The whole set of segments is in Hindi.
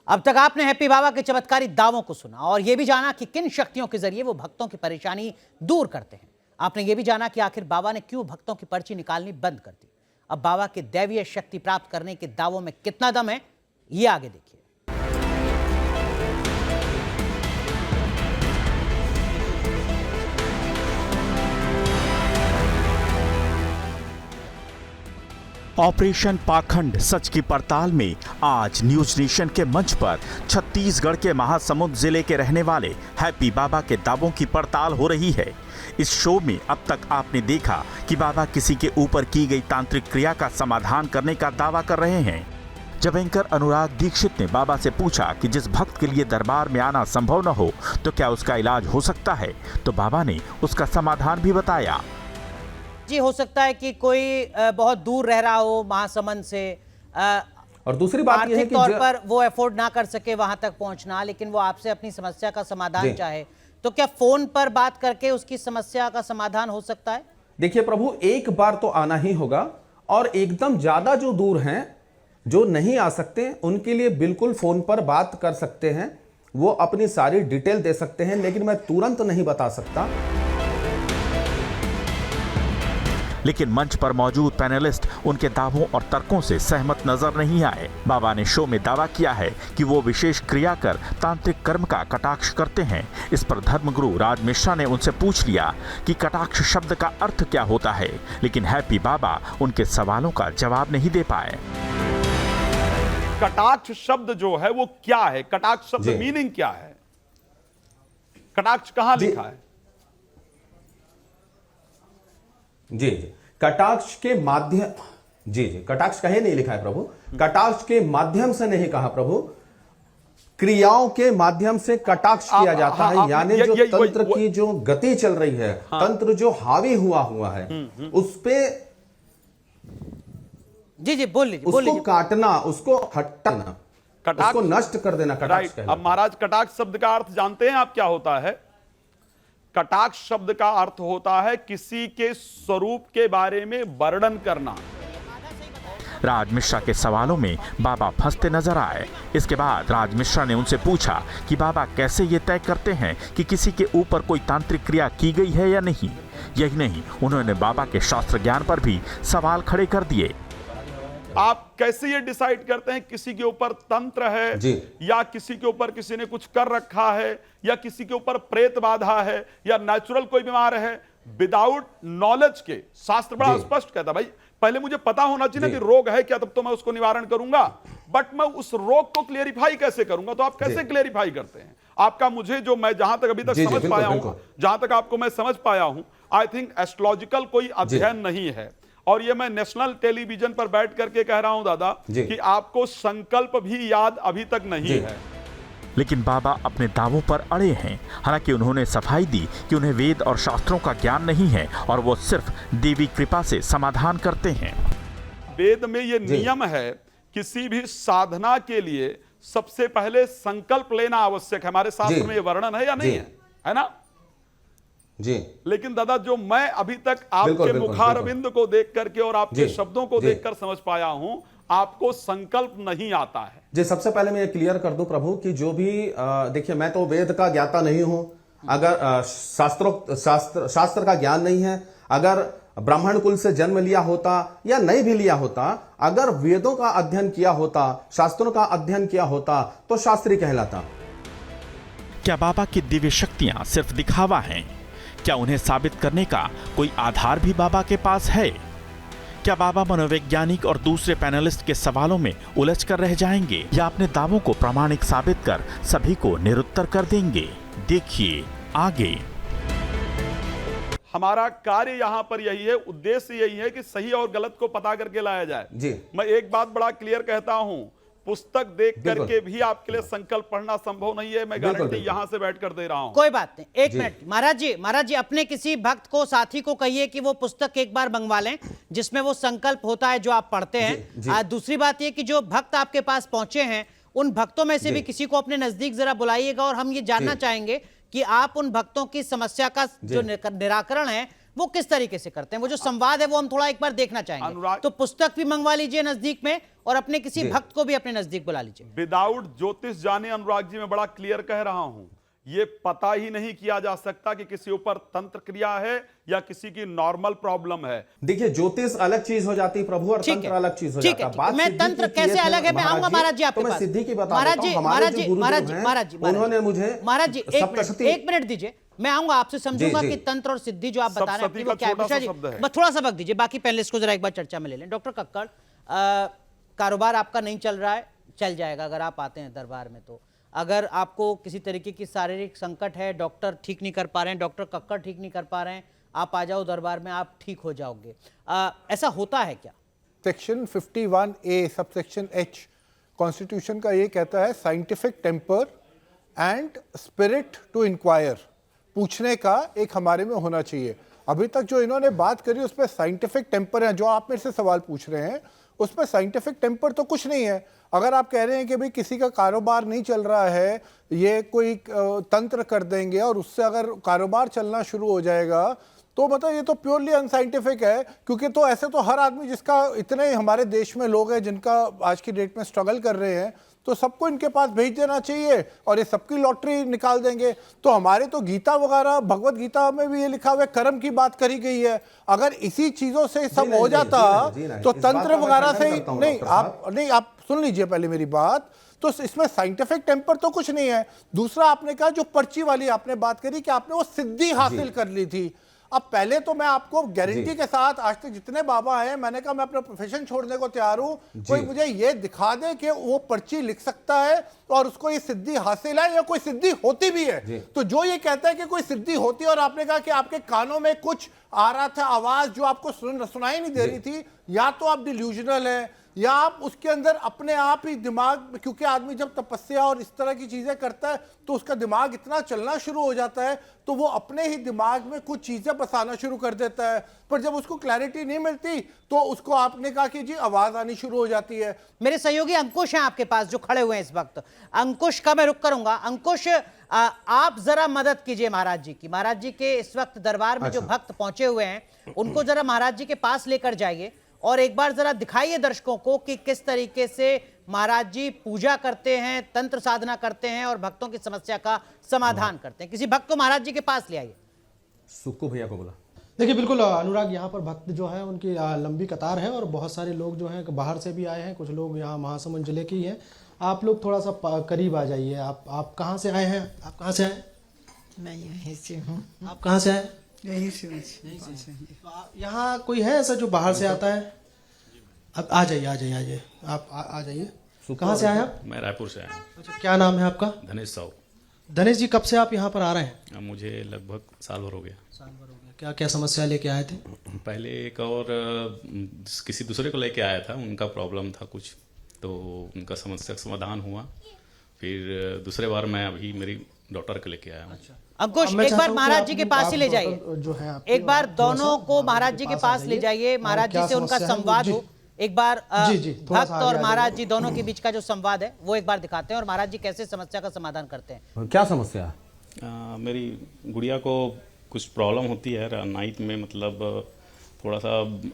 अब तक आपने हैप्पी बाबा के चमत्कारी दावों को सुना और यह भी जाना कि किन शक्तियों के जरिए वो भक्तों की परेशानी दूर करते हैं। आपने यह भी जाना कि आखिर बाबा ने क्यों भक्तों की पर्ची निकालनी बंद कर दी। अब बाबा के दैवीय शक्ति प्राप्त करने के दावों में कितना दम है, ये आगे देखिए। ऑपरेशन पाखंड सच की पड़ताल में आज न्यूज नेशन के मंच पर छत्तीसगढ़ के महासमुंद जिले के रहने वाले हैप्पी बाबा के दावों की पड़ताल हो रही है। इस शो में अब तक आपने देखा कि बाबा किसी के ऊपर की गई तांत्रिक क्रिया का समाधान करने का दावा कर रहे हैं। जब एंकर अनुराग दीक्षित ने बाबा से पूछा कि जिस भक्त के लिए दरबार में आना संभव न हो तो क्या उसका इलाज हो सकता है, तो बाबा ने उसका समाधान भी बताया। जी, हो सकता है कि कोई बहुत दूर रह रहा हो महासमुंद से, और दूसरी बात यह है कि तौर पर वो अफोर्ड ना कर सके वहां तक पहुंचना, लेकिन वो आपसे अपनी समस्या का समाधान चाहे, तो क्या फोन पर बात करके उसकी समस्या का समाधान हो सकता है? देखिए प्रभु, एक बार तो आना ही होगा, और एकदम ज्यादा जो दूर हैं, जो नहीं आ सकते, उनके लिए बिल्कुल फोन पर बात कर सकते हैं। वो अपनी सारी डिटेल दे सकते हैं, लेकिन मैं तुरंत नहीं बता सकता। लेकिन मंच पर मौजूद पैनलिस्ट उनके दावों और तर्कों से सहमत नजर नहीं आए। बाबा ने शो में दावा किया है कि वो विशेष क्रिया कर तांत्रिक कर्म का कटाक्ष करते हैं। इस पर धर्मगुरु राज मिश्रा ने उनसे पूछ लिया कि कटाक्ष शब्द का अर्थ क्या होता है, लेकिन हैप्पी बाबा उनके सवालों का जवाब नहीं दे पाए। कटाक्ष शब्द जो है वो क्या है? कटाक्ष शब्द मीनिंग क्या है? कटाक्ष कहां लिखा है? जी, कटाक्ष के माध्यम, जी, कटाक्ष कहे नहीं लिखा है प्रभु। कटाक्ष के माध्यम से नहीं कहा प्रभु, क्रियाओं के माध्यम से कटाक्ष किया जाता है। यानी जो तंत्र की जो गति चल रही है, तंत्र जो हावी हुआ है, उस पे जी बोल लीजिए, उसको काटना, उसको हटाना, उसको नष्ट कर देना कटाक्ष कहलाता है। अब महाराज, कटाक्ष शब्द का अर्थ जानते हैं आप क्या होता है? कटाक्ष शब्द का अर्थ होता है किसी के स्वरूप के बारे में वर्णन करना। राज मिश्रा के सवालों में बाबा फंसते नजर आए। इसके बाद राज मिश्रा ने उनसे पूछा कि बाबा कैसे ये तय करते हैं कि किसी के ऊपर कोई तांत्रिक क्रिया की गई है या नहीं। यही नहीं, उन्होंने बाबा के शास्त्र ज्ञान पर भी सवाल खड़े कर दिए। आप कैसे ये डिसाइड करते हैं किसी के ऊपर तंत्र है या किसी के ऊपर किसी ने कुछ कर रखा है या किसी के ऊपर प्रेत बाधा है या नेचुरल कोई बीमार है? विदाउट नॉलेज के शास्त्र बड़ा स्पष्ट कहता है भाई, पहले मुझे पता होना चाहिए ना कि रोग है क्या, तब तो मैं उसको निवारण करूंगा। बट मैं उस रोग को क्लियरिफाई कैसे करूंगा? तो आप कैसे क्लियरिफाई करते हैं? आपका मुझे जो मैं जहां तक अभी तक समझ पाया हूं, जहां तक आपको मैं समझ पाया हूं, आई थिंक एस्ट्रोलॉजिकल कोई अध्ययन नहीं है। और ये मैं नेशनल टेलीविजन पर बैठ करके कह रहा हूं दादा कि आपको संकल्प भी याद अभी तक नहीं है। लेकिन बाबा अपने दावों पर अड़े हैं। हालांकि उन्होंने सफाई दी कि उन्हें वेद और शास्त्रों का ज्ञान नहीं है और वो सिर्फ देवी कृपा से समाधान करते हैं। वेद में ये नियम है, किसी भी साधना के लिए सबसे पहले संकल्प लेना आवश्यक है। हमारे शास्त्र में ये वर्णन है या नहीं है ना? जी। लेकिन दादा, जो मैं अभी तक आपके मुखारविंद को देख करके और आपके शब्दों को देखकर समझ पाया हूं, आपको संकल्प नहीं आता है। जी, सबसे पहले मैं ये क्लियर कर दूं प्रभु कि जो भी देखिए, मैं तो वेद का ज्ञाता नहीं हूं। अगर शास्त्र का ज्ञान नहीं है, अगर ब्राह्मण कुल से जन्म लिया होता या नहीं भी लिया होता, अगर वेदों का अध्ययन किया होता, शास्त्रों का अध्ययन किया होता, तो शास्त्री कहलाता। क्या बाबा की दिव्य शक्तियां सिर्फ दिखावा हैं? क्या उन्हें साबित करने का कोई आधार भी बाबा के पास है? क्या बाबा मनोवैज्ञानिक और दूसरे पैनलिस्ट के सवालों में उलझ कर रह जाएंगे या अपने दावों को प्रामाणिक साबित कर सभी को निरुत्तर कर देंगे? देखिए आगे। हमारा कार्य यहाँ पर यही है, उद्देश्य यही है कि सही और गलत को पता करके लाया जाए। जी। मैं एक बात बड़ा क्लियर कहता हूँ, पुस्तक देख करके भी आपके लिए संकल्प पढ़ना संभव नहीं है। मैं गारंटी यहां से बैठकर दे रहा हूं। कोई बात नहीं, एक मिनट महाराज जी अपने किसी भक्त को, साथी को कहिए कि वो पुस्तक एक बार मंगवा लें जिसमें वो संकल्प होता है जो आप पढ़ते हैं। दूसरी बात ये कि जो भक्त आपके पास पहुंचे हैं, उन भक्तों में से भी किसी को अपने नजदीक जरा बुलाइएगा और हम ये जानना चाहेंगे कि आप उन भक्तों की समस्या का जो निराकरण है वो किस तरीके से करते हैं, वो जो संवाद है वो हम थोड़ा एक बार देखना चाहेंगे। अनुराग- तो पुस्तक भी मंगवा लीजिए नजदीक में और अपने किसी भक्त को भी अपने नजदीक बुला लीजिए। विदाउट ज्योतिष जाने अनुराग जी मैं बड़ा क्लियर कह रहा हूं, ये पता ही नहीं किया जा सकता कि किसी ऊपर तंत्र क्रिया है या किसी की नॉर्मल प्रॉब्लम है। देखिए ज्योतिष अलग चीज हो जाती है प्रभु, और ठीक तंत्र है, अलग चीज हो ठीक जाता है, है। बात मैं सिद्धि तंत्र की किए कैसे थे अलग है मैं आऊंगा महाराज जी आपके तो मैं पास। सिद्धि की बता महाराज देता जी, हूं। महाराज हमारे जी, जो महाराज गुरुदेव जी, हैं, महाराज जी, उन्होंने मुझे महाराज जी सप्तशती एक मिनट दीजिए, मैं आऊंगा आपसे समझूंगा जी, कि जी। तंत्र और सिद्धि जो आप बता रहे हैं सप्तशती अपनी वो का क्या है। छोटा सा विशा जी, शब्द है। बस थोड़ा सा वक्त दीजिए, बाकी पैनलिस्ट को जरा एक बार चर्चा में ले लें। डॉक्टर कक्कड़, कारोबार आपका नहीं चल रहा है, चल जाएगा अगर आप आते हैं दरबार में। तो अगर आपको किसी तरीके की शारीरिक संकट है, डॉक्टर ठीक नहीं कर पा रहे हैं, डॉक्टर कक्कड़ ठीक नहीं कर पा रहे हैं, आप आ जाओ दरबार में, आप ठीक हो जाओगे। ऐसा होता है क्या? Section 51A subsection H constitution का ये कहता है scientific temper and spirit to inquire, पूछने का एक हमारे में होना चाहिए। अभी तक जो इन्होंने बात करी उसमें साइंटिफिक टेम्पर है, जो आप मेरे से सवाल पूछ रहे हैं उसमें साइंटिफिक टेम्पर तो कुछ नहीं है। अगर आप कह रहे हैं कि भाई किसी का कारोबार नहीं चल रहा है, ये कोई तंत्र कर देंगे और उससे अगर कारोबार चलना शुरू हो जाएगा, तो मतलब ये तो प्योरली अनसाइंटिफिक है। क्योंकि तो ऐसे तो हर आदमी, जिसका इतने हमारे देश में लोग हैं जिनका आज की डेट में स्ट्रगल कर रहे हैं, तो सबको इनके पास भेज देना चाहिए और ये सबकी लॉटरी निकाल देंगे। तो हमारे तो गीता वगैरह, भगवत गीता में भी ये लिखा हुआ है, कर्म की बात करी गई है। अगर इसी चीजों से सब हो जाता तो तंत्र वगैरह से ही नहीं, आप सुन लीजिए पहले मेरी बात। तो इसमें साइंटिफिक टेम्पर तो कुछ नहीं है। दूसरा आपने कहा जो पर्ची वाली आपने बात करी कि आपने वो सिद्धि हासिल कर ली थी। अब पहले तो मैं आपको गारंटी के साथ, आज तक जितने बाबा हैं, मैंने कहा मैं अपना प्रोफेशन छोड़ने को तैयार हूं, कोई मुझे ये दिखा दे कि वो पर्ची लिख सकता है और उसको ये सिद्धि हासिल है या कोई सिद्धि होती भी है। तो जो ये कहता है कि कोई सिद्धि होती है और आपने कहा कि आपके कानों में कुछ आ रहा था आवाज जो आपको सुनाई नहीं दे रही थी, या तो आप डिल्यूजनल हैं या आप उसके अंदर अपने आप ही दिमाग, क्योंकि आदमी जब तपस्या और इस तरह की चीजें करता है तो उसका दिमाग इतना चलना शुरू हो जाता है तो वो अपने ही दिमाग में कुछ चीजें बसाना शुरू कर देता है। पर जब उसको क्लैरिटी नहीं मिलती तो उसको आपने कहा कि जी आवाज आनी शुरू हो जाती है। मेरे सहयोगी अंकुश हैं आपके पास जो खड़े हुए हैं इस वक्त। अंकुश का मैं रुक करूंगा। अंकुश, आप जरा मदद कीजिए महाराज जी की। महाराज जी के इस वक्त दरबार में जो भक्त पहुंचे हुए हैं उनको जरा महाराज जी के पास लेकर जाइए और एक बार जरा दिखाइए दर्शकों को कि किस तरीके से महाराज जी पूजा करते हैं, तंत्र साधना करते हैं और भक्तों की समस्या का समाधान करते हैं। किसी भक्त को महाराज जी के पास ले आइए। सुक्कू भैया को बोला। देखिए बिल्कुल अनुराग, यहाँ पर भक्त जो है उनकी लंबी कतार है और बहुत सारे लोग जो हैं बाहर से भी आए हैं, कुछ लोग यहाँ महासमुंद जिले के ही हैं। आप लोग थोड़ा सा करीब आ जाइए। आप कहाँ से आए हैं? आप कहाँ से आए? मैं यहीं से हूँ। आप कहाँ से आए? यहीं से यहाँ कोई है ऐसा जो बाहर से आता है? अब आ जाइए आप आ जाइए। कहाँ से आए आप? मैं रायपुर से आया हूँ। अच्छा, क्या नाम है आपका? धनेश साहू। धनेश जी, कब से आप यहाँ पर आ रहे हैं? मुझे लगभग साल भर हो गया। साल भर हो गया। क्या क्या समस्या लेके आए थे? पहले एक और किसी दूसरे को लेके आया था, उनका प्रॉब्लम था कुछ, तो उनका समस्या का समाधान हुआ। फिर दूसरे बार मैं अभी मेरी डॉटर को लेके आया हूँ। अंकुश, एक बार महाराज जी के पास ही ले जाइए। जो है एक बार दोनों को महाराज जी के पास ले जाइए, महाराज जी से उनका संवाद हो। एक बार भक्त और महाराज जी दोनों के बीच का जो संवाद है वो एक बार दिखाते हैं और महाराज जी कैसे समस्या का समाधान करते हैं। क्या समस्या है? मेरी गुड़िया को कुछ प्रॉब्लम होती है नाइट में, मतलब थोड़ा सा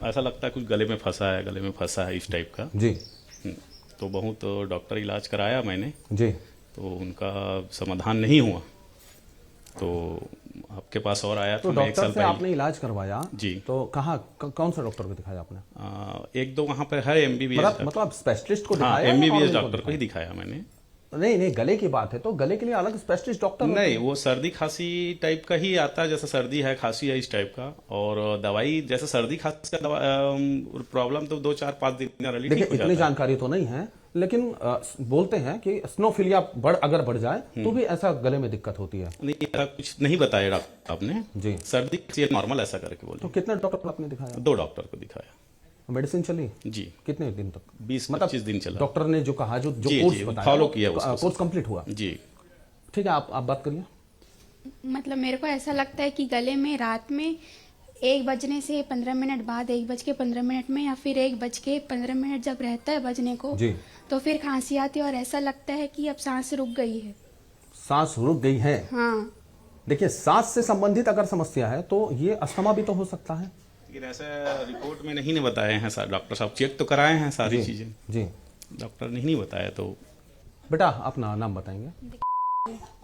ऐसा लगता है कुछ गले में फंसा है इस टाइप का जी। तो बहुत डॉक्टर इलाज कराया मैंने जी, तो उनका समाधान नहीं हुआ, तो आपके पास और आया तो था। मैं एक डॉक्टर साल से पहले आपने इलाज करवाया जी। तो कहाँ कौन सा डॉक्टर को दिखाया आपने? एक दो वहाँ पर है MBBS, मतलब स्पेशलिस्ट को हाँ दिखाया? MBBS डॉक्टर को ही दिखाया मैंने। नहीं, गले की बात है तो गले के लिए अलग स्पेशलिस्ट डॉक्टर नहीं, वो सर्दी खांसी टाइप का ही आता है, जैसे सर्दी है खांसी है इस टाइप का। और दवाई जैसे सर्दी खांसी का प्रॉब्लम तो 2-4-5 दिन में ठीक हो देखिए, जाता इतनी है। जानकारी तो नहीं है, लेकिन बोलते हैं कि स्नोफिलिया अगर बढ़ जाए तो भी ऐसा गले में दिक्कत होती है। नहीं, ऐसा कुछ नहीं बताया डॉक्टर आपने जी। सर्दी खांसी नॉर्मल ऐसा करके बोले। तो कितने डॉक्टर आपने दिखाया? 2 डॉक्टर को दिखाया। मेडिसिन चली जी। कितने दिन तक? 20-25 दिन चला। डॉक्टर ने जो कहा, जो जी, कोर्स जी, बताया, फॉलो किया उसको। कोर्स कंप्लीट हुआ। जी ठीक है, आप बात करिए। मतलब मेरे को ऐसा लगता है कि गले में रात में 1 बजने से 15 मिनट बाद 1:15 में या फिर 1:15 जब रहता है बजने को जी। तो फिर खांसी आती है और ऐसा लगता है कि अब सांस रुक गई है। सांस रुक गई है? हाँ। देखिए सांस से संबंधित अगर समस्या है तो ये अस्थमा भी तो हो सकता है। लेकिन ऐसा रिपोर्ट में नहीं बताए हैं डॉक्टर साहब, चेक तो कराए हैं सारी चीज़ें, जी डॉक्टर ने नहीं बताया। तो बेटा अपना नाम बताएंगे?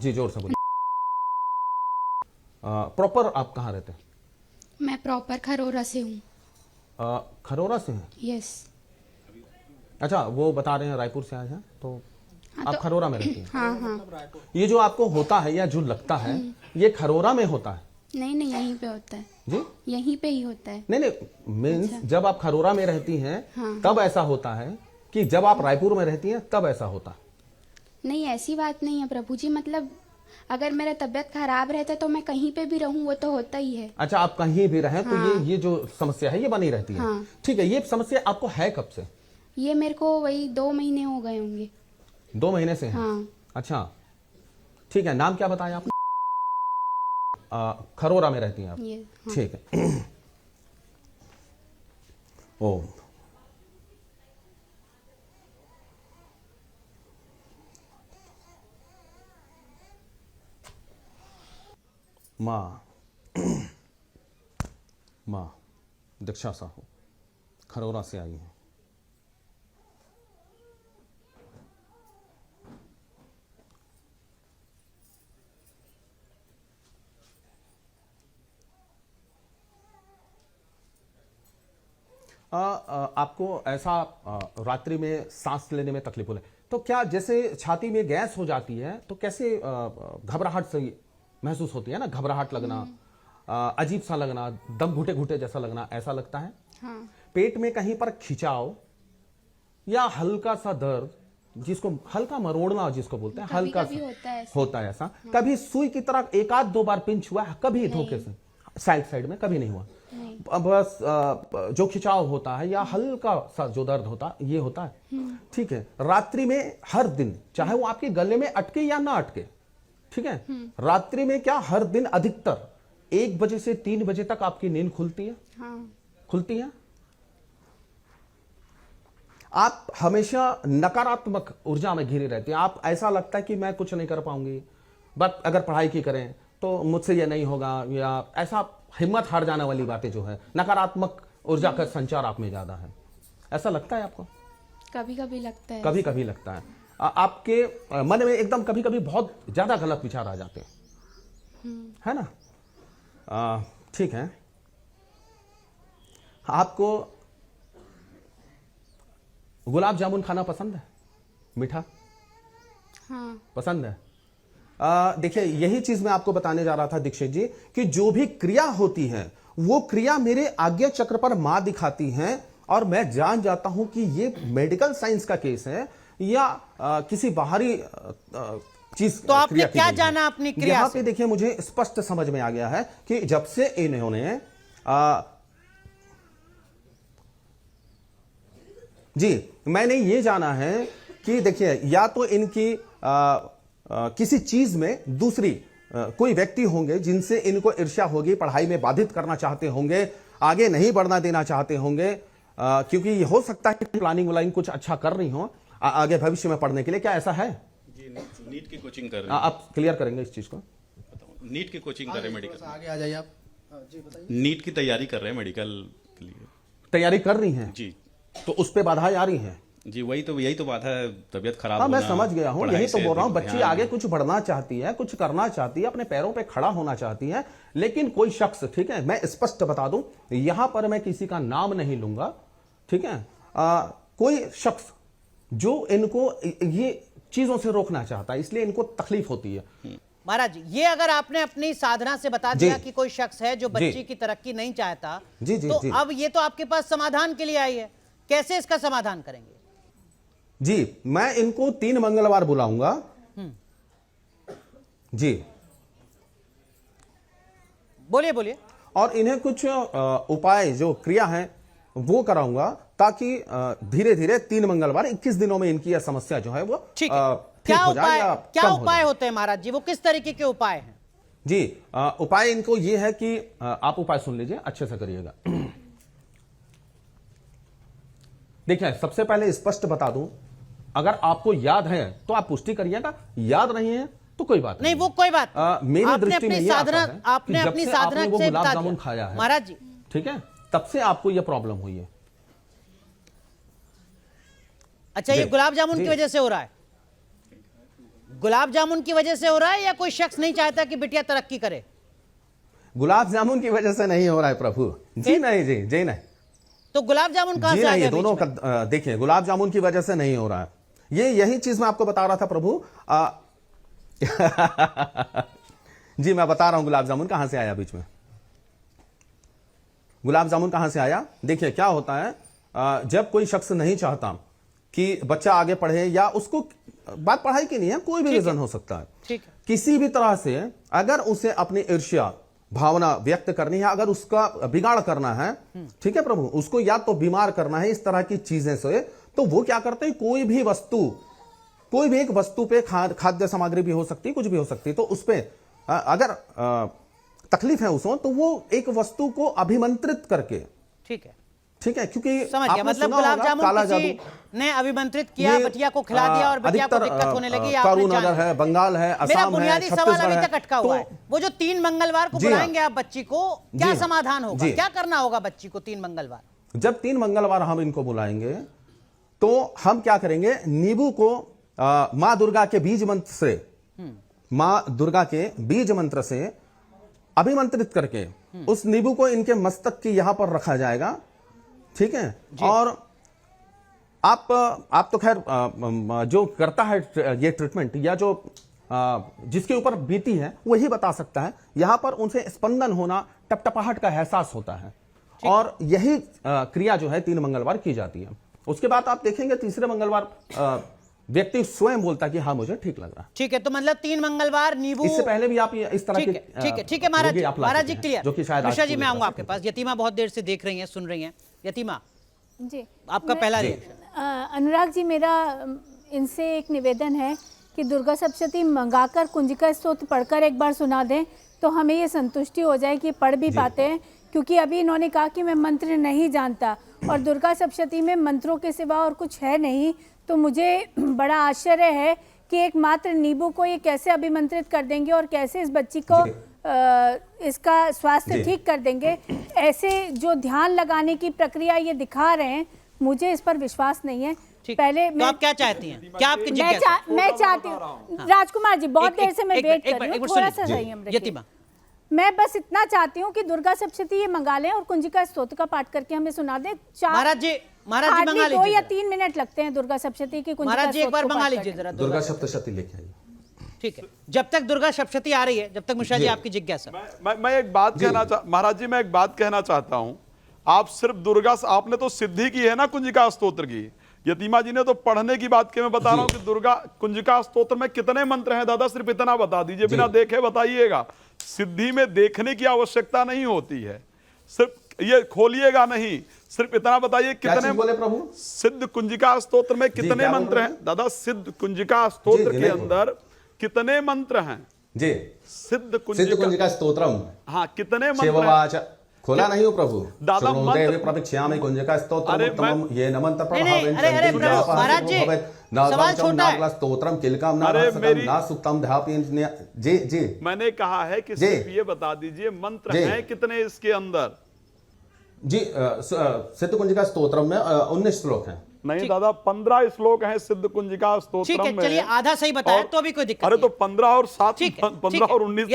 जी जोर से बोलिए। प्रॉपर आप कहाँ रहते हैं? मैं प्रॉपर खरोरा से हूँ। खरोरा से हैं? यस। अच्छा, वो बता रहे हैं रायपुर से आए हैं, तो आप खरोरा में रहती हैं? हाँ हाँ। ये जो आपको होता है या जो लगता है ये खरोरा में होता है? नहीं नहीं, यहीं पे होता है जी, यहीं पे ही होता है। नहीं नहीं, मीन्स जब आप खरोरा में रहती हैं हाँ। तब ऐसा होता है कि जब आप रायपुर में रहती हैं तब ऐसा होता है? नहीं, ऐसी बात नहीं है प्रभु जी, मतलब अगर मेरा तबीयत खराब रहता है तो मैं कहीं पे भी रहूं वो तो होता ही है। अच्छा, आप कहीं भी रहें तो ये जो समस्या है ये बनी रहती है। हाँ। ठीक है, ये समस्या आपको है कब से? ये मेरे को वही 2 महीने हो गए होंगे। 2 महीने से है? हाँ। अच्छा ठीक है, नाम क्या बताया आपने? खरोरा में रहती हैं आप? ये हाँ। ठीक है। ओ माँ माँ दीक्षा साहू खरोरा से आई हैं। आपको ऐसा रात्रि में सांस लेने में तकलीफ हो रही है, तो क्या जैसे छाती में गैस हो जाती है तो कैसे घबराहट से महसूस होती है ना, घबराहट लगना, अजीब सा लगना, दम घुटे घुटे जैसा लगना, ऐसा लगता है? हाँ। पेट में कहीं पर खिंचाव या हल्का सा दर्द, जिसको हल्का मरोड़ना जिसको बोलते हैं, हल्का कभी सा होता है ऐसा। हाँ। कभी सुई की तरह 1-2 बार पिंच हुआ है? कभी धोखे से साइड में कभी नहीं हुआ? बस जो खिंचाव होता है या हल्का सा जो दर्द होता है ये होता है। ठीक है, रात्रि में हर दिन, चाहे वो आपके गले में अटके या ना अटके, ठीक है, रात्रि में क्या हर दिन अधिकतर 1 बजे से 3 बजे तक आपकी नींद खुलती है? हाँ। खुलती है? आप हमेशा नकारात्मक ऊर्जा में घिरे रहते हैं, आप ऐसा लगता है कि मैं कुछ नहीं कर पाऊंगी, बट अगर पढ़ाई की करें तो मुझसे ये नहीं होगा, या ऐसा हिम्मत हार जाने वाली बातें जो है, नकारात्मक ऊर्जा का संचार आप में ज्यादा है, ऐसा लगता है आपको? कभी कभी लगता है। कभी कभी लगता है। आपके मन में एकदम कभी कभी बहुत ज्यादा गलत विचार आ जाते हैं, है ना? ठीक है, आपको गुलाब जामुन खाना पसंद है? मीठा हाँ। पसंद है? देखिए, यही चीज मैं आपको बताने जा रहा था दीक्षित जी, कि जो भी क्रिया होती है वो क्रिया मेरे आज्ञा चक्र पर मां दिखाती हैं, और मैं जान जाता हूं कि ये मेडिकल साइंस का केस है या किसी बाहरी चीज। तो आपने क्या जाना अपनी क्रिया यहाँ से? पे देखिए, मुझे स्पष्ट समझ में आ गया है कि जब से इन्होंने जी, मैंने ये जाना है कि देखिए, या तो इनकी किसी चीज में दूसरी कोई व्यक्ति होंगे जिनसे इनको ईर्ष्या होगी, पढ़ाई में बाधित करना चाहते होंगे, आगे नहीं बढ़ना देना चाहते होंगे, क्योंकि ये हो सकता है कि प्लानिंग व्लानिंग कुछ अच्छा कर रही हो आगे भविष्य में पढ़ने के लिए। क्या ऐसा है? जी, नीट की कोचिंग कर रहे हैं। आप क्लियर करेंगे इस चीज को? नीट की कोचिंग कर रहे हैं मेडिकल, आगे आ जाइए आप। जी बताइए। नीट की तैयारी कर रहे हैं मेडिकल के लिए। तैयारी कर रही हैं जी तो उस पे बाधाएं आ रही हैं? जी, यही तो बात है, तबीयत खराब हाँ, मैं होना, समझ गया हूँ, पढ़ाई यही तो से बोल रहा हूँ। बच्ची ध्यान- आगे कुछ बढ़ना चाहती है, कुछ करना चाहती है, अपने पैरों पे खड़ा होना चाहती है, लेकिन कोई शख्स, ठीक है, मैं स्पष्ट बता दूं, यहां पर मैं किसी का नाम नहीं लूंगा, ठीक है, कोई शख्स जो इनको ये चीजों से रोकना चाहता है, इसलिए इनको तकलीफ होती है। महाराज जी, ये अगर आपने अपनी साधना से बता दिया जी। कि कोई शख्स है जो जी। बच्ची की तरक्की नहीं चाहता, जी, जी, तो जी। अब ये तो आपके पास समाधान के लिए आई है, कैसे इसका समाधान करेंगे? जी, मैं इनको 3 मंगलवार बुलाऊंगा। जी, बोलिए बोलिए। और इन्हें कुछ उपाय जो क्रिया है वो कराऊंगा, ताकि धीरे धीरे 3 मंगलवार 21 दिनों में इनकी यह समस्या जो है वो ठीक है। ठीक क्या हो जाए या उपाय, क्या कम हो उपाय जाए। होते हैं महाराज जी? वो किस तरीके के उपाय हैं? जी, उपाय इनको ये है कि आप उपाय सुन लीजिए, अच्छे से करिएगा। देखिए, सबसे पहले स्पष्ट बता दूं, अगर आपको याद है तो आप पुष्टि करिएगा, याद नहीं है तो कोई बात नहीं, वो कोई बात मेरी आपने दृष्टि अपनी में ये साधना आता है कि आपने जब अपनी से साधना आपने वो से गुलाब बता जामुन दिया। खाया है, महाराज जी, ठीक है, तब से आपको ये प्रॉब्लम हुई है। अच्छा, ये जी, गुलाब जामुन की जी। वजह से हो रहा है? गुलाब जामुन की वजह से हो रहा है या कोई शख्स नहीं चाहता कि बिटिया तरक्की करे? गुलाब जामुन की वजह से नहीं हो रहा है प्रभु जी, नहीं जी जी नहीं तो गुलाब जामुन कहां जी से आ नहीं, गया ये दोनों बीच में? का देखिए, गुलाब जामुन की वजह से नहीं हो रहा है। यही चीज मैं आपको बता रहा था प्रभु। जी मैं बता रहा हूं गुलाब जामुन कहां से आया बीच में। गुलाब जामुन कहां से आया? देखिए क्या होता है, जब कोई शख्स नहीं चाहता कि बच्चा आगे पढ़े, या उसको बात पढ़ाई की नहीं है, कोई भी रीजन हो सकता है, ठीक है। किसी भी तरह से अगर उसे अपनी ईर्ष्या भावना व्यक्त करनी है, अगर उसका बिगाड़ करना है, ठीक है प्रभु, उसको या तो बीमार करना है इस तरह की चीजें से, तो वो क्या करते हैं, कोई भी एक वस्तु पे खाद्य सामग्री भी हो सकती है, कुछ भी हो सकती है, तो उस पे अगर तकलीफ है उसको, तो वो एक वस्तु को अभिमंत्रित करके, ठीक है, ठीक है, क्योंकि समझ गया। आपने मतलब सुना गुलाब होगा जामुन काला किसी जादू, ने अभिमंत्रित किया, ये, बिटिया को खिला दिया और बिटिया को अधिकतर, दिक्कत होने लगी। आपने करुण जान नगर लिया। है, बंगाल है, मेरा असम है, बुनियादी सवाल छत्तीसगढ़ अभी है, तक अटका हुआ है। वो जो 3 मंगलवार को जी हाँ। बुलाएंगे आप बच्ची को, क्या जी हाँ। समाधान होगा? जी। क्या करना होगा बच्ची को 3 मंगलवार? जब 3 मंगलवार हम इनको बुलाएंगे, तो हम क्या करेंगे, नींबू को मां दुर्गा के बीज मंत्र से, मां दुर्गा के बीज मंत्र से अभिमंत्रित करके उस नींबू को इनके मस्तक की यहां पर रखा जाएगा, ठीक है। और आप तो खैर जो करता है ये ट्रीटमेंट, या जो जिसके ऊपर बीती है वही बता सकता है। यहां पर उनसे स्पंदन होना, टपटपाहट का एहसास होता है, और यही क्रिया जो है 3 मंगलवार की जाती है। उसके बाद आप देखेंगे तीसरे मंगलवार व्यक्ति स्वयं बोलता है कि हाँ मुझे ठीक लग रहा है। ठीक है, तो मतलब 3 मंगलवार नींबू। इससे पहले भी आप इस तरह के ठीक है महाराज जी, रोगी आप ला महाराज चुके जी हैं, क्लियर। जो कि शायद मिश्रा आज जी, पूरे मैं आऊंगा कर आपके सकते पास। यतीमा बहुत देर से देख रही हैं, सुन रही हैं। यतीमा, जी, आपका पहला रिएक्शन। अनुराग जी, मेरा इनसे एक निवेदन है कि दुर्गा सप्तशती मंगाकर कुंजिका स्तोत्र पढ़कर एक बार सुना दें, तो हमें ये संतुष्टि हो जाए कि पढ़ भी पाते हैं। क्योंकि अभी इन्होंने कहा कि मैं मंत्र नहीं जानता, और दुर्गा सप्तशती में मंत्रों के सिवा और कुछ है नहीं, तो मुझे बड़ा आश्चर्य है कि एकमात्र नींबू को ये कैसे अभिमंत्रित कर देंगे और कैसे इस बच्ची को इसका स्वास्थ्य ठीक कर देंगे। ऐसे जो ध्यान लगाने की प्रक्रिया ये दिखा रहे हैं, मुझे इस पर विश्वास नहीं है। पहले तो आप क्या चाहती हैं? क्या आपकी जिज्ञासा? मैं चाहती हूँ राजकुमार जी, बहुत देर से मैं वेट कर रही हूँ, थोड़ा सा संयम रखिए। यतीमा, मैं बस इतना चाहती हूँ कि दुर्गा सप्तशती ये मंगा लें और कुंजिका स्तोत्र का पाठ करके हमें सुना दें। महाराज जी मंगा 2 लीजिए। या 3 मिनट लगते हैं दुर्गा सप्तशती की कुंजिका महाराज जी एक बार स्तोत्र को मंगा पाठ लीजिए करने जरा दुर्गा सप्तशती लेके आइए। ठीक है, जब तक दुर्गा सप्तशती आ रही है, जब तक मिश्रा जी आपकी जिज्ञासा। मैं एक बात कहना महाराज जी, मैं एक बात कहना चाहता हूं। आप सिर्फ दुर्गा, आपने तो सिद्धि की है ना कुंजिका स्तोत्र की, यतीमा जी ने तो पढ़ने की बात की। मैं बता रहा हूं कि दुर्गा कुंजिका स्तोत्र में कितने मंत्र हैं दादा, सिर्फ इतना बता दीजिए, बिना देखे बताइएगा। सिद्धि में देखने की आवश्यकता नहीं होती है, सिर्फ ये खोलिएगा नहीं, सिर्फ इतना बताइए कितने बोले प्रभु? सिद्ध कुंजिका स्तोत्र में कितने मंत्र हैं दादा? सिद्ध कुंजिका स्तोत्र के अंदर कितने मंत्र हैं जी? सिद्ध कुंजिका स्तोत्रम, हाँ, कितने मंत्र हैं? खोला नहीं हो प्रभु? दादा मंत्र प्रतीक्षामि कुंजिका स्तोत्रम अरे उत्तमम ये नमंत अरे प्रभु, महाराज जी, सवाल छोटा है। स्तोत्रम किलकम अरे मेरी ना सुक्तम ध्यापयन्। जी जी, मैंने कहा है कि सिर्फ ये बता दीजिए मंत्र हैं कितने इसके अंदर। जी सिद्ध कुंजिका स्तोत्रम में 19 श्लोक हैं। नहीं दादा, 15 श्लोक हैं सिद्ध कुंजिका स्तोत्रम में। चलिए आधा सही बताया तो अभी कोई दिक्कत अरे तो 15 और 7, ठीक है, 15 और 19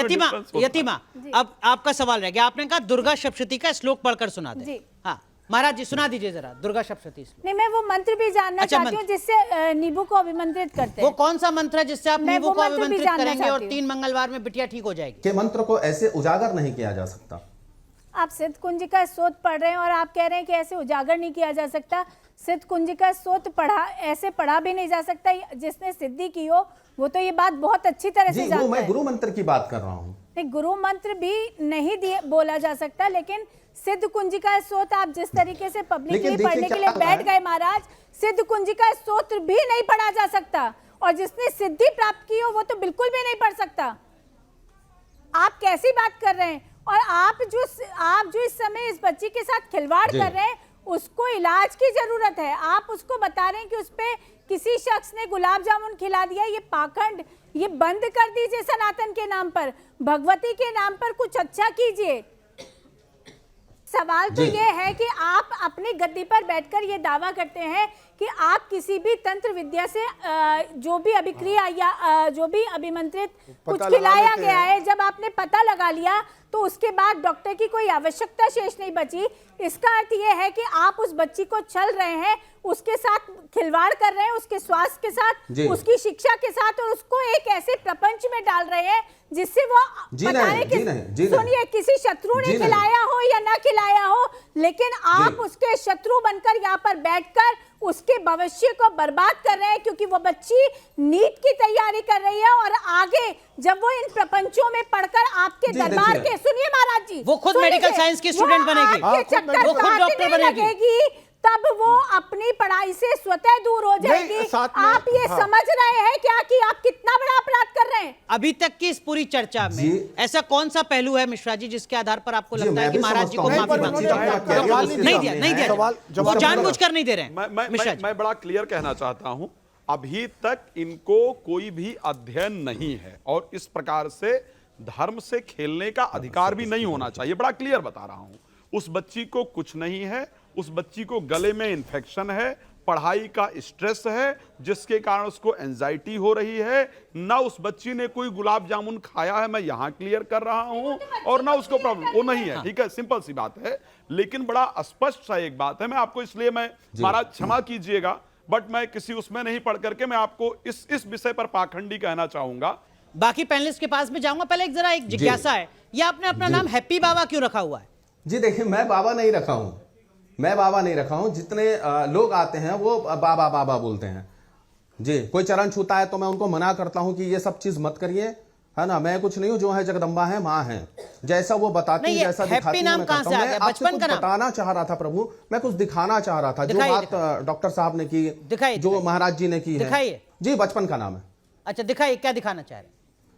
यतीमा, अब आपका सवाल रह गया। आपने कहा दुर्गा सप्तशती का श्लोक पढ़कर सुना दे। हाँ महाराज जी, सुना दीजिए जरा दुर्गा सप्तशती श्लोक। नहीं, मैं वो मंत्र भी जानना चाहती हूँ जिससे नींबू को अभिमंत्रित करते हैं। वो कौन सा मंत्र है जिससे आप नींबू को अभिमंत्रित करेंगे और 3 मंगलवार में बिटिया ठीक हो जाएगी? के मंत्र को ऐसे उजागर नहीं किया जा सकता। आप सिद्ध कुंजिका स्तोत्र पढ़ रहे हैं और आप कह रहे हैं कि ऐसे उजागर नहीं किया जा सकता। सिद्ध कुंजिका स्तोत्र ऐसे पढ़ा भी नहीं जा सकता। जिसने सिद्धि की हो वो तो ये बात बहुत अच्छी तरह से जानता है। मैं गुरु मंत्र की बात कर रहा हूँ। नहीं, गुरु मंत्र भी नहीं बोला जा सकता, लेकिन सिद्ध कुंजिका स्तोत्र आप जिस तरीके से पब्लिकली पढ़ने के लिए बैठ गए महाराज, सिद्ध कुंजिका स्तोत्र भी नहीं पढ़ा जा सकता। और जिसने सिद्धि प्राप्त की हो वो तो बिल्कुल भी नहीं पढ़ सकता। आप कैसी बात कर रहे हैं? और आप जो इस समय इस बच्ची के साथ खिलवाड़ कर रहे हैं, उसको इलाज की जरूरत है। आप उसको बता रहे हैं कि उस पे किसी शख्स ने गुलाब जामुन खिला दिया। ये पाखंड, ये बंद कर दीजिए सनातन के नाम पर, भगवती के नाम पर कुछ अच्छा कीजिए। सवाल तो ये है कि आप अपनी गद्दी पर बैठकर ये दावा करते हैं कि आप किसी भी तंत्र विद्या से जो भी अभिक्रिया या जो भी अभिमंत्रित कुछ खिलाया गया है, जब आपने पता लगा लिया तो उसके बाद डॉक्टर की कोई आवश्यकता शेष नहीं बची। इसका अर्थ ये है कि आप उस बच्ची को छल रहे हैं, उसके साथ खिलवाड़ कर रहे हैं, उसके स्वास्थ्य के साथ, उसकी शिक्षा के साथ, और उसको एक ऐसे प्रपंच में डाल रहे हैं जिससे वो सुनिए, किसी शत्रु ने खिलाया हो या ना खिलाया हो, लेकिन आप उसके शत्रु बनकर यहाँ पर बैठकर उसके भविष्य को बर्बाद कर रहे हैं, क्योंकि वो बच्ची नीट की तैयारी कर रही है और आगे जब वो इन प्रपंचों में पढ़कर आपके दरबार के, सुनिए महाराज जी, वो खुद मेडिकल साइंस की स्टूडेंट बनेगी, वो खुद डॉक्टर बनेगी, तब वो अपनी पढ़ाई से स्वतः दूर हो जाएगी। आप ये समझ रहे हैं क्या कि आप कितना बड़ा अपराध कर रहे हैं? अभी तक की इस पूरी चर्चा में ऐसा कौन सा पहलू है मिश्रा जी जिसके आधार पर आपको लगता है कि महाराज जी को माफी नहीं दिया, वो जानबूझकर नहीं दे रहे हैं? मैं बड़ा क्लियर कहना चाहता हूं, अभी तक इनको कोई भी अध्ययन नहीं है और इस प्रकार से धर्म से खेलने का अधिकार भी नहीं होना चाहिए। बड़ा क्लियर बता रहा हूं, उस बच्ची को कुछ नहीं है, उस बच्ची को गले में इन्फेक्शन है, पढ़ाई का स्ट्रेस है जिसके कारण उसको एंजाइटी हो रही है, ना उस बच्ची ने कोई गुलाब जामुन खाया है, मैं यहां क्लियर कर रहा हूं, और ना उसको प्रॉब्लम वो नहीं है। ठीक है, सिंपल सी बात है, लेकिन बड़ा स्पष्ट सा एक बात है, मैं आपको इसलिए मैं महाराज क्षमा कीजिएगा, बट मैं किसी उसमें नहीं पढ़ करके मैं आपको इस विषय पर पाखंडी कहना चाहूंगा। बाकी पैनलिस्ट के पास भी जाऊंगा, पहले एक जरा एक जिज्ञासा है, ये आपने अपना नाम हैप्पी बाबा क्यों रखा हुआ है? जी देखिए, मैं बाबा नहीं रखा हूं, मैं बाबा नहीं रखा हूं। जितने लोग आते हैं वो बाबा बाबा बोलते हैं जी। कोई चरण छूता है तो मैं उनको मना करता हूं कि ये सब चीज मत करिए, है ना। मैं कुछ नहीं हूं, जो है जगदम्बा है, माँ है, जैसा वो बताती है, जैसा दिखाती है, मैं करता हूं। मैं आपसे कुछ बताना चाह रहा था प्रभु, मैं कुछ दिखाना चाह रहा था, जो बात डॉक्टर साहब ने की, जो महाराज जी ने की है जी। बचपन का नाम है। अच्छा दिखाइए, क्या दिखाना चाह रहे हैं?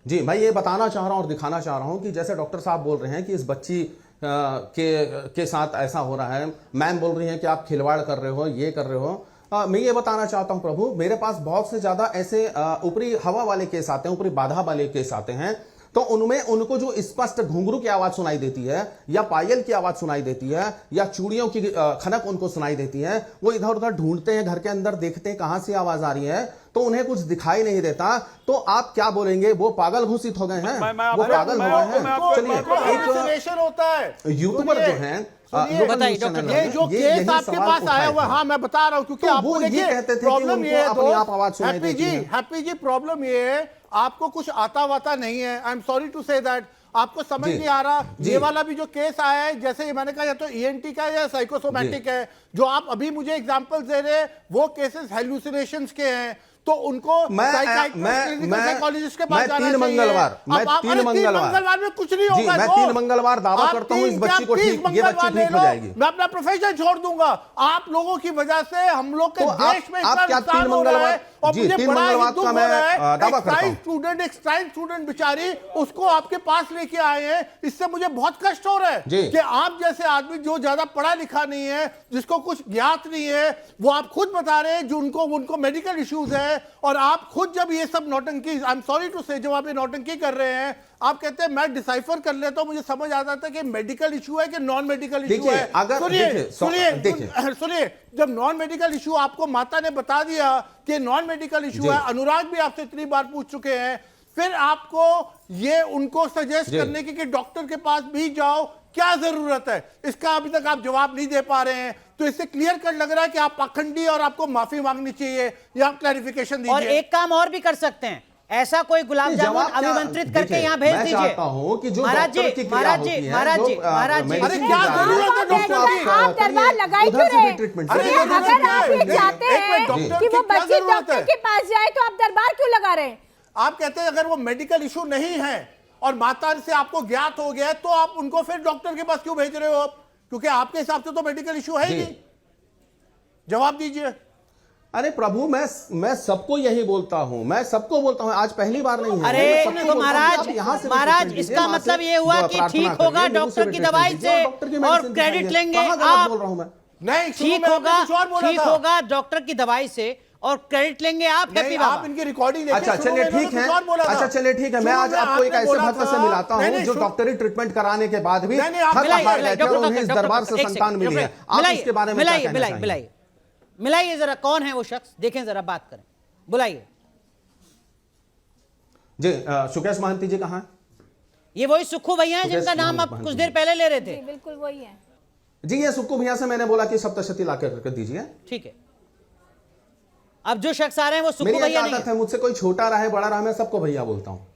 जी मैं ये बताना चाह रहा हूं और दिखाना चाह रहा हूं कि जैसे डॉक्टर साहब बोल रहे हैं कि इस बच्ची के साथ ऐसा हो रहा है, मैम बोल रही हैं कि आप खिलवाड़ कर रहे हो, ये कर रहे हो। मैं ये बताना चाहता हूं प्रभु, मेरे पास बहुत से ज्यादा ऐसे ऊपरी हवा वाले केस आते हैं, ऊपरी बाधा वाले केस आते हैं, तो उनमें उनको जो स्पष्ट घुंघरू की आवाज सुनाई देती है, या पायल की आवाज सुनाई देती है, या चूड़ियों की खनक उनको सुनाई देती है, वो इधर उधर ढूंढते हैं, घर के अंदर देखते हैं कहां से आवाज आ रही है, तो उन्हें कुछ दिखाई नहीं देता, तो आप क्या बोलेंगे? वो पागल घोषित हो गए हैं, वो पागल हो गए हैं। चलिए, एक होता है यूट्यूबर जो हैं, बताइए डॉक्टर, ये जो केस आपके पास आया हुआ, हाँ मैं बता रहा हूं, क्योंकि आपको देखिए प्रॉब्लम ये है, हैप्पी जी प्रॉब्लम ये है, आपको कुछ आता वाता नहीं है। I am sorry to say that, आपको समझ नहीं आ रहा। ये वाला भी जो केस आया है, जैसे मैंने कहा, या तो ईएनटी का या साइकोसोमैटिक है, जो आप अभी मुझे एग्जांपल दे रहे हैं, वो केसेस हेलुसिनेशंस के हैं, तो उनको साइकोलॉजिस्ट के पास जाना चाहिए। तीन मंगलवार में कुछ नहीं होगा। मैं 3 मंगलवार दावा करता हूं इस बच्ची को ठीक, ये बच्ची ठीक हो जाएगी। मैं अपना प्रोफेशन छोड़ दूंगा। आप लोगों की वजह से हम लोग के देश में इतना नुकसान हो रहा है, और मुझे बड़ा ही दुख हो रहा है। एक स्टूडेंट बेचारी, उसको आपके पास लेके आए हैं, इससे मुझे बहुत कष्ट हो रहा है कि आप जैसे आदमी जो ज्यादा पढ़ा लिखा नहीं है, जिसको कुछ ज्ञात नहीं है, वो आप खुद बता रहे हैं, जो उनको मेडिकल इश्यूज है, और आप खुद जब ये सब नौटंकी, आई एम सॉरी टू से, जब आप ये नौटंकी कर रहे हैं, आप कहते हैं मैं डिसाइफर कर लेता हूं, मुझे समझ आता था कि मेडिकल इशू है कि नॉन मेडिकल इशू है। सुनिए, जब नॉन मेडिकल इशू आपको माता ने बता दिया कि नॉन मेडिकल इशू है, अनुराग भी आपसे इतनी बार पूछ चुके हैं, फिर आपको ये उनको सजेस्ट करने की कि डॉक्टर के पास भी जाओ, क्या जरूरत है? इसका अभी तक आप जवाब नहीं दे पा रहे हैं, तो इससे क्लियर कट लग रहा है कि आप पाखंडी, और आपको माफी मांगनी चाहिए, या आप क्लैरिफिकेशन दीजिए। और एक काम और भी कर सकते हैं, ऐसा कोई गुलाब जामुन अभिमंत्रित करके यहाँ भेज दीजिए। मैं चाहता हूं कि जो महाराज जी, अरे क्या जरूरत है डॉक्टर की? आप दरबार लगाई क्यों रहे? अगर आप ये चाहते हैं कि वो बच्ची डॉक्टर के पास जाए, तो आप दरबार क्यों लगा रहे हैं? आप कहते हैं अगर वो मेडिकल इशू नहीं है और माता से आपको ज्ञात हो गया है, तो आप उनको फिर डॉक्टर के पास क्यों भेज रहे हो आप? क्योंकि आपके हिसाब से तो मेडिकल इशू है ही नहीं। जवाब दीजिए। अरे प्रभु, मैं सबको यही बोलता हूं, मैं सबको बोलता हूं, आज पहली बार नहीं है। अरे तो महाराज, इसका मतलब ये हुआ कि ठीक होगा डॉक्टर की दवाई से और क्रेडिट लेंगे आप? बोल रहा हूं मैं, नहीं, ठीक होगा डॉक्टर की दवाई से और क्रेडिट लेंगे आप हैप्पी नहीं, बाबा। आप इनकी रिकॉर्डिंग देखिए। अच्छा चलिए ठीक है, अच्छा चलिए ठीक है, मैं आज आपको एक ऐसे भक्त से मिलाता हूं जो डॉक्टरी ट्रीटमेंट कराने के बाद भी थक हार गए थे और उन्हें इस दरबार से संतान मिली है। आप इसके बारे में क्या कहना चाहेंगे? मिलाइए जरा, कौन है वो शख्स, देखें जरा, बात करें, बुलाइए जी। सुकेश महंती जी कहाँ हैं? ये वही सुक्खू भैया हैं जिनका नाम आप कुछ देर पहले ले रहे थे। बिल्कुल वही है जी। ये सुक्खू भैया से मैंने बोला कि सप्तशती ला कर दीजिए। ठीक है, अब जो शख्स आ रहे हैं वो सुक्खू मेरी भैया एक आदत है, मुझसे कोई छोटा रहे बड़ा रहे मैं सबको भैया बोलता हूँ।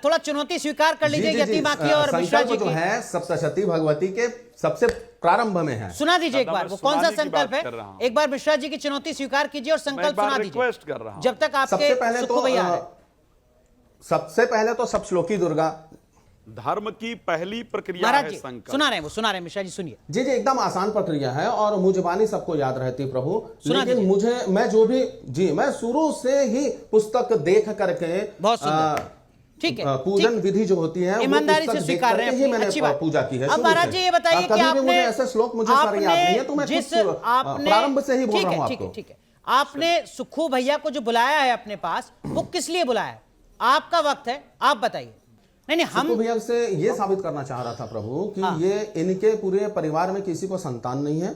थोड़ा चुनौती स्वीकार कर लीजिए यतीमा की और मिश्रा जी जो की। है सप्तशती भगवती के सबसे प्रारंभ में है। सुना दीजिए एक बार, वो कौन सा संकल्प है? एक बार मिश्रा जी की चुनौती स्वीकार कीजिए और संकल्प सुना दीजिए। रिक्वेस्ट कर रहा हूं जब तक आपके सुक्खू भैया आ रहे हैं। सबसे पहले तो सप्तश्लोकी दुर्गा। धर्म की पहली प्रक्रिया महाराज है जी संकल्प। सुना रहे हैं, वो सुना रहे हैं, मिश्रा जी सुनिए। जी जी, एकदम आसान प्रक्रिया है और मुझबानी सबको याद रहती है प्रभु। सुना लेकिन दीजिए। मुझे मैं जो भी जी मैं शुरू से ही पुस्तक देख करके बहुत सुंदर, ठीक है, पूजन ठीक। विधि जो होती है ईमानदारी वो से पुस्तक स्वीकार देख रहे करके हैं, ही मैंने अच्छी बात। पूजा की है। अब शुरू महाराज से। जी ये बताइए कि कभी भी आपने मुझे ऐसे श्लोक मुझे सारे याद नहीं है, तो मैं खुद प्रारंभ से ही बोल रहा हूं आपको। ठीक है, आपने सुक्खू भैया को जो बुलाया है अपने पास, वो किस लिए बुलाया है? आपका वक्त है, आप बताइए। नहीं हम सुक्खू भैया से ये साबित करना चाह रहा था प्रभु कि हाँ। ये इनके पूरे परिवार में किसी को संतान नहीं है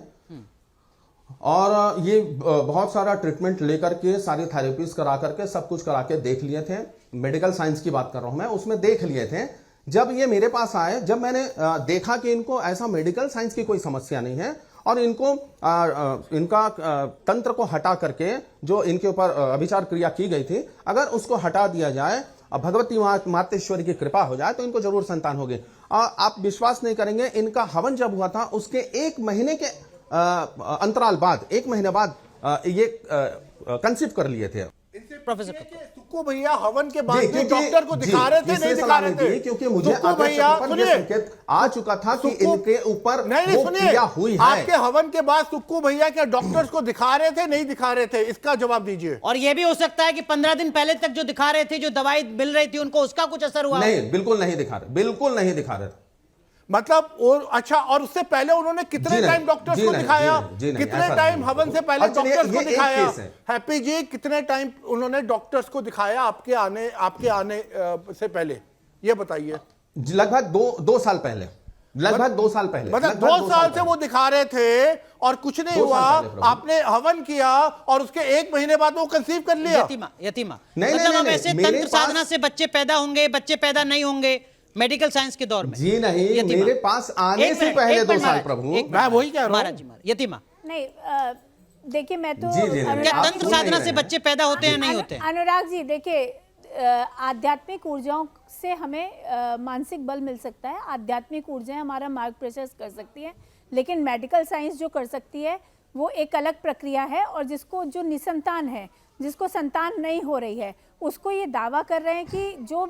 और ये बहुत सारा ट्रीटमेंट लेकर के सारी थेरेपीज करा करके सब कुछ करा के देख लिए थे। मेडिकल साइंस की बात कर रहा हूं मैं, उसमें देख लिए थे। जब ये मेरे पास आए, जब मैंने देखा कि इनको ऐसा मेडिकल साइंस की कोई समस्या नहीं है और इनको इनका तंत्र को हटा करके जो इनके ऊपर अभिचार क्रिया की गई थी, अगर उसको हटा दिया जाए और भगवती मातेश्वरी की कृपा हो जाए तो इनको जरूर संतान होगी। आप विश्वास नहीं करेंगे, इनका हवन जब हुआ था उसके 1 महीने के अंतराल बाद, 1 महीने बाद ये कंसीव कर लिए थे। प्रोफेसर सुक्खू भैया हवन के बाद क्योंकि- डॉक्टर को दिखा रहे थे, नहीं दिखा रहे थे? क्योंकि मुझे सुक्खू आगे भैया चलकर ये संकेत आ चुका था कि इनके ऊपर नहीं वो सुनिए, क्रिया हुई है। आपके हवन के बाद सुक्खू भैया क्या डॉक्टर्स को दिखा रहे थे, नहीं दिखा रहे थे? इसका जवाब दीजिए। और ये भी हो सकता है कि 15 दिन पहले तक जो दिखा रहे थे, जो दवाई मिल रही थी उनको, उसका कुछ असर हुआ। नहीं, बिल्कुल नहीं दिखा रहे, बिल्कुल नहीं दिखा रहे। मतलब और अच्छा, और उससे पहले उन्होंने कितने टाइम डॉक्टर्स को दिखाया? कितने टाइम हवन से पहले डॉक्टर्स को दिखाया? हैप्पी जी, कितने टाइम उन्होंने डॉक्टर्स को दिखाया आपके आने से पहले, ये बताइए। लगभग 2 साल पहले, लगभग 2 साल पहले, मतलब 2 साल से वो दिखा रहे थे और कुछ नहीं हुआ। आपने हवन किया और उसके 1 महीने बाद वो कंसीव कर लिया। यतीमा नहीं, मतलब नहीं, अब नहीं, ऐसे मेरे तंत्र साधना से बच्चे पैदा होंगे, बच्चे पैदा नहीं होंगे मेडिकल साइंस के दौर में? जी नहीं, मेरे पास आने से पहले 2 साल प्रभु, मैं वही कह रहा हूँ। यतीमा नहीं देखिए, मैं तो क्या तंत्र साधना से बच्चे पैदा होते हैं, नहीं होते हैं? अनुराग जी देखिए, आध्यात्मिक ऊर्जाओं से हमें मानसिक बल मिल सकता है, आध्यात्मिक ऊर्जाएं हमारा मार्गदर्शन कर सकती है, लेकिन मेडिकल साइंस जो कर सकती है वो एक अलग प्रक्रिया है। और जिसको जो निसंतान है, जिसको संतान नहीं हो रही है, उसको ये दावा कर रहे हैं कि जो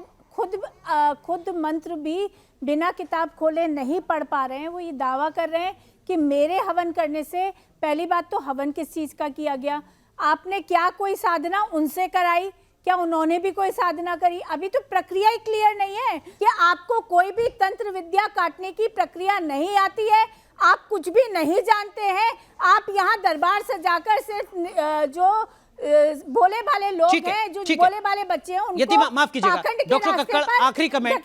खुद मंत्र भी बिना किताब खोले नहीं पढ़ पा रहे हैं, वो ये दावा कर रहे हैं कि मेरे हवन करने से, पहली बात तो हवन किस चीज़ का किया गया, आपने क्या कोई साधना उनसे कराई, क्या उन्होंने भी कोई साधना करी? अभी तो प्रक्रिया ही क्लियर नहीं है कि आपको कोई भी तंत्र विद्या काटने की प्रक्रिया नहीं आती है, आप कुछ भी नहीं जानते हैं। आप यहाँ दरबार से जाकर सिर्फ जो भोले भाले लोग हैं, जो भोले भाले बच्चे हैं, उनको माफ कीजिएगा डॉक्टर कक्कड़, आखिरी कमेंट।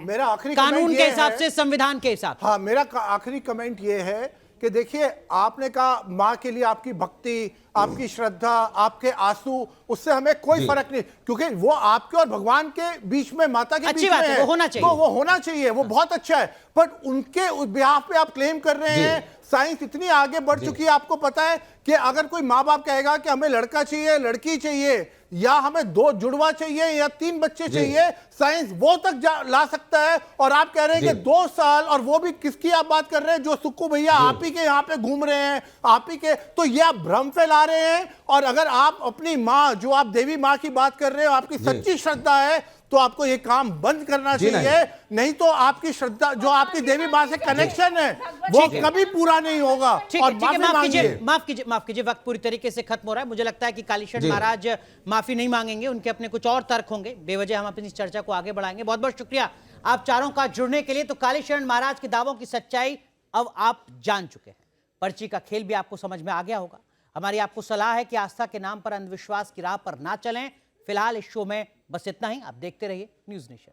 मेरा आखिरी कानून के हिसाब से, संविधान के हिसाब से। हाँ, मेरा आखिरी कमेंट ये है कि देखिए, आपने कहा माँ के लिए आपकी भक्ति, आपकी श्रद्धा, आपके आंसू, उससे हमें कोई फर्क नहीं, क्योंकि वो आपके और भगवान के बीच में, माता के बीच में है, वो होना चाहिए, तो वो होना चाहिए, वो बहुत अच्छा है। पर उनके बिहाफ पे आप क्लेम कर रहे हैं। साइंस इतनी आगे बढ़ चुकी है, आपको पता है कि अगर कोई माँ बाप कहेगा कि हमें लड़का चाहिए, लड़की चाहिए, या हमें 2 जुड़वा चाहिए या 3 बच्चे चाहिए, साइंस वो तक ला सकता है। और आप कह रहे हैं कि 2 साल, और वो भी किसकी आप बात कर रहे हैं? जो सुक्खू भैया आप ही के यहाँ पे घूम रहे हैं, आप ही के, तो ये आप भ्रम फैला रहे हैं। और अगर आप अपनी माँ, जो आप देवी माँ की बात कर रहे हो, आपकी सच्ची श्रद्धा है, तो आपको ये काम बंद करना चाहिए, नहीं तो आपकी श्रद्धा, जो आपकी देवी माँ से कनेक्शन है, वो कभी पूरा नहीं होगा। और माफ कीजिए, वक्त पूरी तरीके से खत्म हो रहा है। मुझे लगता है कि कालीशरण महाराज माफी नहीं मांगेंगे, उनके अपने कुछ और तर्क होंगे। बेवजह हम अपनी चर्चा को आगे बढ़ाएंगे। बहुत बहुत शुक्रिया आप चारों का जुड़ने के लिए। तो कालीशरण महाराज के दावों की सच्चाई अब आप जान चुके हैं, पर्ची का खेल भी आपको समझ में आ गया होगा। हमारी आपको सलाह है कि आस्था के नाम पर अंधविश्वास की राह पर ना चलें। फिलहाल इस शो में बस इतना ही। आप देखते रहिए न्यूज़ नेशन।